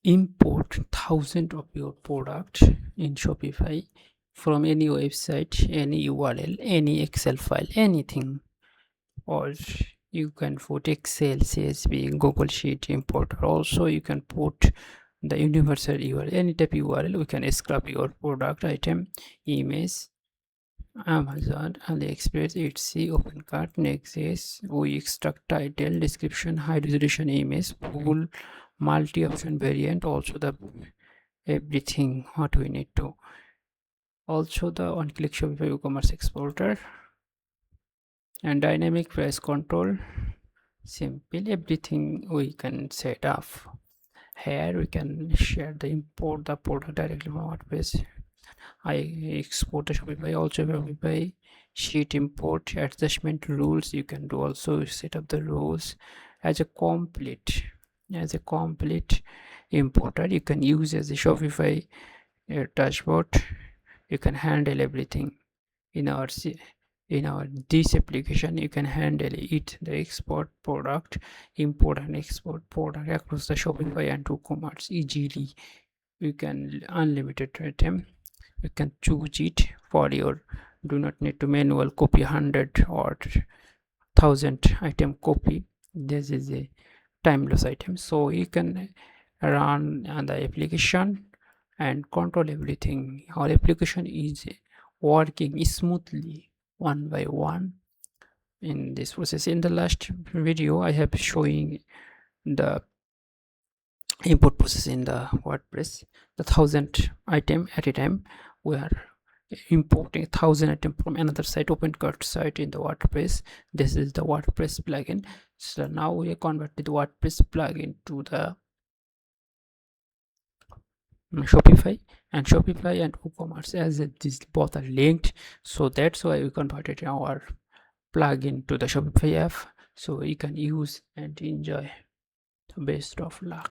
import thousands of your product in Shopify from any website, any URL, any Excel file, anything, or you can put Excel, CSV, Google Sheet importer. Also you can put the universal URL, any type URL. We can scrub your product, item, image, Amazon, AliExpress, Etsy, OpenCart, Nexus. We extract title, description, high resolution image, full multi-option variant, also the everything what we need to. Also the one-click Shopify e-commerce exporter and dynamic price control. Simple, everything we can set up. Here we can share the import the product directly from WordPress. I export the Shopify, also Shopify sheet import adjustment rules. You can do also set up the rules as a complete importer. You can use as a Shopify dashboard. You can handle everything in our this application. You can handle it, the export product, import and export product across the Shopify and WooCommerce easily. You can unlimited item. You can choose it for your, do not need to manual copy 100 or 1000 item copy. This is a timeless item, so you can run on the application and control everything. Our application is working smoothly one by one in this process. In the last video I have showing the import process in the WordPress. The 1000 item at a time, we are importing 1000 item from another site, OpenCart site, in the WordPress. This is the WordPress plugin. So now we converted the WordPress plugin to the Shopify, and Shopify and WooCommerce, as these both are linked, so that's why we converted our plugin to the Shopify app, so you can use and enjoy. The best of luck.